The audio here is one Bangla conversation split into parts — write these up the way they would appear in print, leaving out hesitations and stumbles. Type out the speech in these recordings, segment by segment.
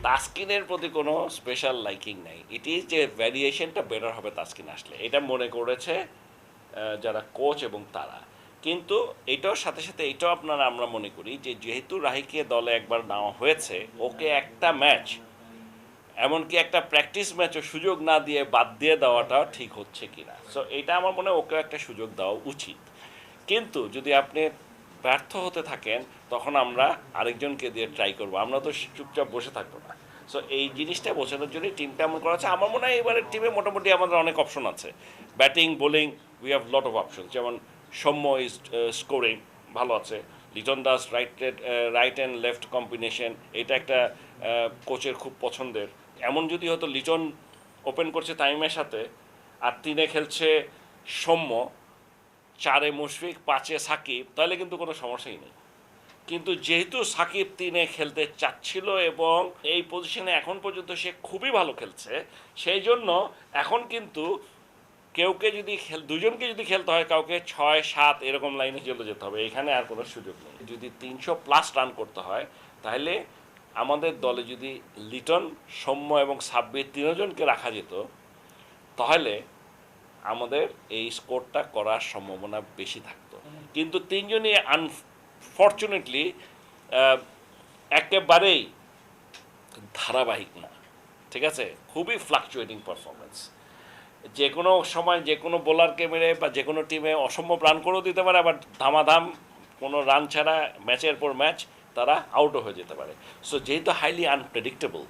তাসকিনের প্রতি কোনো স্পেশাল লাইকিং নাই। ইট ইজ যে ভ্যারিয়েশনটা বেটার হবে তাসকিন আসলে, এটা মনে করেছে যারা কোচ এবং তারা। কিন্তু এটার সাথে সাথে এটাও আমরা মনে করি যে যেহেতু রাহিকে দলে একবার নেওয়া হয়েছে, ওকে একটা ম্যাচ, এমনকি একটা প্র্যাকটিস ম্যাচও সুযোগ না দিয়ে বাদ দিয়ে দেওয়াটাও ঠিক হচ্ছে কিনা। সো এটা আমার মনে হয় ওকেও একটা সুযোগ দেওয়া উচিত। কিন্তু যদি আপনি ব্যর্থ হতে থাকেন, তখন আমরা আরেকজনকে দিয়ে ট্রাই করবো, আমরা তো চুপচাপ বসে থাকবো না। সো এই জিনিসটা বোঝানোর জন্যই টিমটা এমন করা আছে। আমার মনে হয় এবারের টিমে মোটামুটি আমাদের অনেক অপশন আছে, batting bowling we have lot of option. যেমন সৌম্য ইজ স্কোরিং ভালো আছে, Liton Das right and left combination, এটা একটা কোচের খুব পছন্দের। এমন যদি হতো লিটন ওপেন করছে তাইমের সাথে, আর 3-এ খেলছে সৌম্য, 4-এ মুশফিক, 5-এ সাকিব, তাহলে কিন্তু কোনো সমস্যাই নেই। কিন্তু যেহেতু সাকিব 3-এ খেলতে চাচ্ছিল এবং এই পজিশনে এখন পর্যন্ত সে খুবই ভালো খেলছে, সেই জন্য এখন কিন্তু যদি দুজনকে যদি খেলতে হয়, কাউকে 6-7 এরকম লাইনে চলে যেতে হবে, এখানে আর কোনো সুযোগ নেই। যদি 300+ রান করতে হয়, তাহলে আমাদের দলে যদি লিটন, সৌম্য এবং সাব্বির তিনজনকে রাখা যেত, তাহলে আমাদের এই স্কোরটা করার সম্ভাবনা বেশি থাকতো। কিন্তু তিনজনই আনফর্চুনেটলি একেবারেই ধারাবাহিক না, ঠিক আছে, খুবই ফ্লাকচুয়েটিং পারফরমেন্স। যে কোনো সময় যে কোনো বোলারকে মেরে বা যে কোনো টিমে অসম্ভব রান করেও দিতে পারে, আবার ধামাধাম কোনো রান ছাড়া ম্যাচের পর ম্যাচ তারা আউটও হয়ে যেতে পারে। সো যেহেতু হাইলি আনপ্রেডিক্টেবল,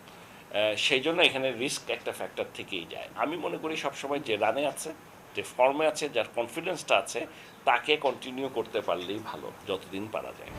সেই জন্য এখানে রিস্ক একটা ফ্যাক্টর থেকেই যায়। আমি মনে করি সবসময় যে রানে আছে, যে ফর্মে আছে, যার কনফিডেন্সটা আছে, তাকে কন্টিনিউ করতে পারলেই ভালো, যতদিন পারা যায়।